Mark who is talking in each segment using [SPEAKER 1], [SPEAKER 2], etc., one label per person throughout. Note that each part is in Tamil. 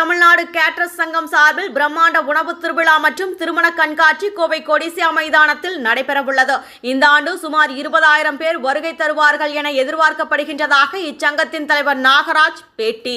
[SPEAKER 1] தமிழ்நாடு கேட்டரர்ஸ் சங்கம் சார்பில் பிரம்மாண்ட உணவு திருவிழா மற்றும் திருமண கண்காட்சி கோவை கொடிசியா மைதானத்தில் நடைபெறவுள்ளது. இந்த ஆண்டு சுமார் 20,000 பேர் வருகை தருவார்கள் என எதிர்பார்க்கப்படுகின்றதாக இச்சங்கத்தின் தலைவர் நாகராஜ் பேட்டி.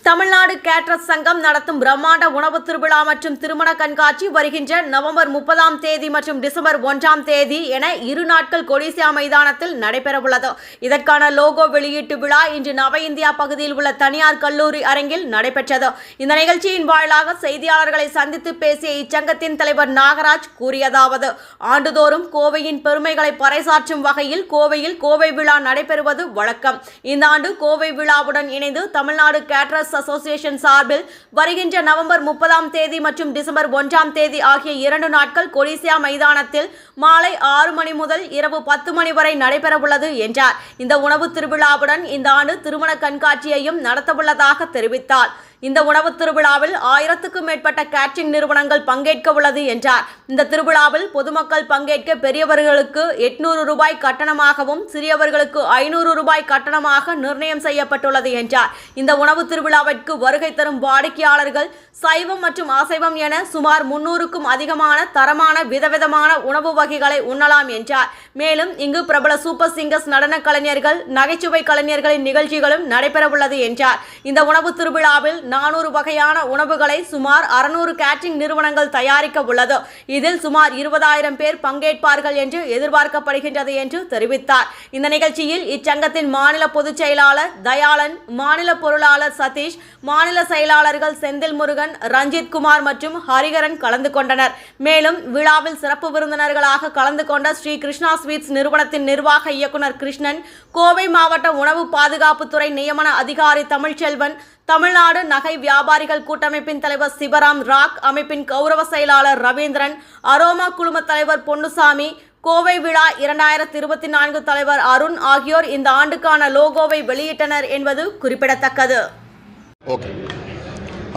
[SPEAKER 1] தமிழ்நாடு கேட்டரர்ஸ் சங்கம் நடத்தும் பிரம்மாண்ட உணவு திருவிழா மற்றும் திருமண கண்காட்சி வருகின்ற நவம்பர் 30ஆம் தேதி மற்றும் டிசம்பர் 1ஆம் தேதி என 2 நாட்கள் கொடிசியா மைதானத்தில் நடைபெறவுள்ளது. இதற்கான லோகோ வெளியீட்டு விழா இன்று நவ இந்தியா பகுதியில் உள்ள தனியார் கல்லூரி அரங்கில் நடைபெற்றது. இந்த நிகழ்ச்சியின் வாயிலாக செய்தியாளர்களை சந்தித்து பேசிய இச்சங்கத்தின் தலைவர் நாகராஜ் கூறியதாவது: ஆண்டுதோறும் கோவையின் பெருமைகளை பறைசாற்றும் வகையில் கோவையில் கோவை விழா நடைபெறுவது வழக்கம். இந்த ஆண்டு கோவை விழாவுடன் இணைந்து தமிழ்நாடு கேட்டரர்ஸ் அசோசியேஷன் சார்பில் வருகின்ற நவம்பர் 30ஆம் தேதி மற்றும் டிசம்பர் 1ஆம் தேதி ஆகிய 2 நாட்கள் கொடிசியா மைதானத்தில் மாலை 6 மணி முதல் இரவு 10 மணி வரை நடைபெறவுள்ளது என்றார். இந்த உணவு திருவிழாவுடன் இந்த ஆண்டு திருமண கண்காட்சியையும் நடத்தவுள்ளதாக தெரிவித்தார். இந்த உணவு திருவிழாவில் 1000க்கும் மேற்பட்ட கேட்டரிங் நிறுவனங்கள் பங்கேற்க உள்ளது என்றார். இந்த திருவிழாவில் பொதுமக்கள் பங்கேற்க பெரியவர்களுக்கு 800 ரூபாய் கட்டணமாகவும் சிறியவர்களுக்கு 500 ரூபாய் கட்டணமாக நிர்ணயம் செய்யப்பட்டுள்ளது என்றார். இந்த உணவு திருவிழாவிற்கு வருகை தரும் வாடிக்கையாளர்கள் சைவம் மற்றும் அசைவம் என சுமார் 300க்கும் அதிகமான தரமான விதவிதமான உணவு வகைகளை உண்ணலாம் என்றார். மேலும் இங்கு பிரபல சூப்பர் சிங்கர்ஸ் நடன கலைஞர்கள் நகைச்சுவை கலைஞர்களின் நிகழ்ச்சிகளும் நடைபெறவுள்ளது என்றார். இந்த உணவு திருவிழாவில் 400 வகையான உணவுகளை சுமார் 600 கேட்டரிங் நிறுவனங்கள் தயாரிக்க உள்ளது. இதில் சுமார் 20,000 பேர் பங்கேற்பார்கள் என்று எதிர்பார்க்கப்படுகின்றது என்று தெரிவித்தார். இந்த நிகழ்ச்சியில் இச்சங்கத்தின் மாநில பொதுச் செயலாளர் தயாளன், மாநில பொருளாளர் சதீஷ், மாநில செயலாளர்கள் செந்தில் முருகன், ரஞ்சித் குமார் மற்றும் ஹரிகரன் கலந்து கொண்டனர். மேலும் விழாவில் சிறப்பு விருந்தினர்களாக கலந்து கொண்ட ஸ்ரீ கிருஷ்ணா ஸ்வீட்ஸ் நிறுவனத்தின் நிர்வாக இயக்குனர் கிருஷ்ணன், கோவை மாவட்ட உணவு பாதுகாப்புத்துறை நியமன அதிகாரி தமிழ்ச்செல்வன், தமிழ்நாடு நகை வியாபாரிகள் கூட்டமைப்பின் தலைவர் சிவராம், ராக் அமைப்பின் கௌரவ செயலாளர் ரவீந்திரன், அரோமா குழும தலைவர் பொன்னுசாமி, கோவை விழா 2024 தலைவர் அருண் ஆகியோர் இந்த ஆண்டுக்கான லோகோவை வெளியிட்டனர் என்பது குறிப்பிடத்தக்கது.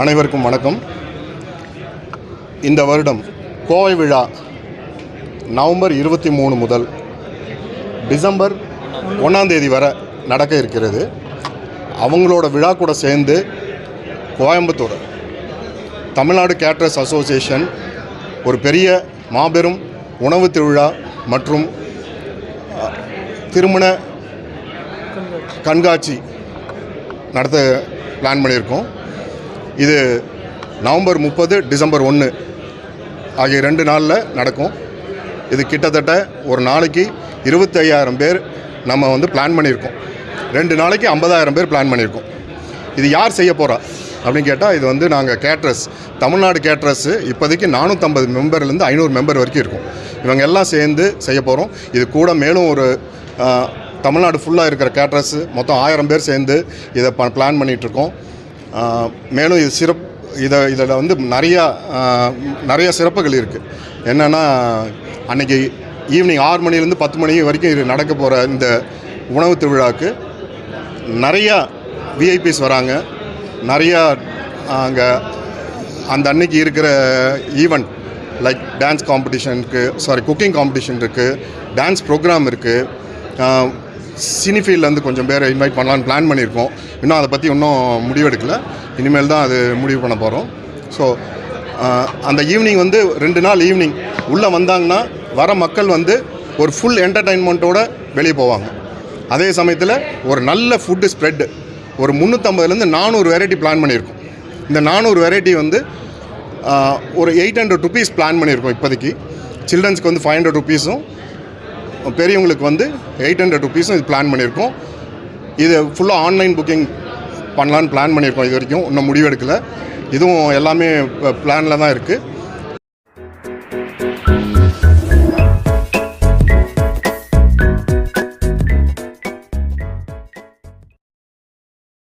[SPEAKER 2] அனைவருக்கும் வணக்கம். இந்த வருடம் கோவை விழா நவம்பர் 23 முதல் டிசம்பர் 1ஆம் தேதி வரை நடக்க இருக்கிறது. அவங்களோட விழா கூட சேர்ந்து கோயம்புத்தூர் தமிழ்நாடு கேட்டரர்ஸ் அசோசியேஷன் ஒரு பெரிய மாபெரும் உணவு திருவிழா மற்றும் திருமண கண்காட்சி நடத்த பிளான் பண்ணியிருக்கோம். இது நவம்பர் 30, டிசம்பர் 1 ஆகிய 2 நாளில் நடக்கும். இது கிட்டத்தட்ட ஒரு நாளைக்கு 25,000 பேர் நம்ம பிளான் பண்ணியிருக்கோம். 2 நாளைக்கு 50,000 பேர் பிளான் பண்ணியிருக்கோம். இது யார் செய்ய போகிறா அப்படின்னு கேட்டால், இது நாங்கள் கேட்டரர்ஸ், தமிழ்நாடு கேட்டரர்ஸு இப்போதைக்கு 450 மெம்பர்லேருந்து 500 மெம்பர் வரைக்கும் இருக்கும். இவங்க எல்லாம் சேர்ந்து செய்ய போகிறோம். இது கூட மேலும் ஒரு தமிழ்நாடு ஃபுல்லாக இருக்கிற கேட்டரர்ஸு மொத்தம் 1000 பேர் சேர்ந்து இதை பிளான் பண்ணிகிட்ருக்கோம். மேலும் இது இதில் நிறையா சிறப்புகள் இருக்குது. என்னென்னா, அன்றைக்கி ஈவினிங் 6 மணிலேருந்து 10 மணி வரைக்கும் இது நடக்க போகிற இந்த உணவு திருவிழாவுக்கு நிறையா விஐபிஸ் வராங்க. நிறையா அங்கே அந்த அன்னைக்கு இருக்கிற ஈவெண்ட் லைக் டான்ஸ் காம்படிஷன் இருக்குது, குக்கிங் காம்படிஷன் இருக்குது, டான்ஸ் ப்ரோக்ராம் இருக்குது. சினிஃபீல்ட்லேருந்து கொஞ்சம் பேரை இன்வைட் பண்ணலான்னு பிளான் பண்ணியிருக்கோம். இன்னும் அதை பற்றி இன்னும் முடிவெடுக்கலை. இனிமேல் தான் அது முடிவு பண்ண போகிறோம். ஸோ அந்த ஈவினிங் 2 நாள் ஈவினிங் உள்ளே வந்தாங்கன்னா வர மக்கள் ஒரு ஃபுல் என்டர்டெயின்மெண்ட்டோடு வெளியே போவாங்க. அதே சமயத்தில் ஒரு நல்ல ஃபுட்டு ஸ்ப்ரெட்டு ஒரு 350லேருந்து 400 வெரைட்டி பிளான் பண்ணியிருக்கோம். இந்த 400 வெரைட்டி ஒரு 800 ருபீஸ் பிளான் பண்ணியிருக்கோம். இப்போதைக்கு சில்ட்ரன்ஸ்க்கு 500 ருபீஸும் பெரியவங்களுக்கு 800 ருபீஸும் இது பிளான் பண்ணியிருக்கோம். இது ஃபுல்லாக ஆன்லைன் புக்கிங் பண்ணலான்னு பிளான் பண்ணியிருக்கோம். இது வரைக்கும் இன்னும் முடிவெடுக்கலை. இதுவும் எல்லாமே பிளானில் தான் இருக்குது.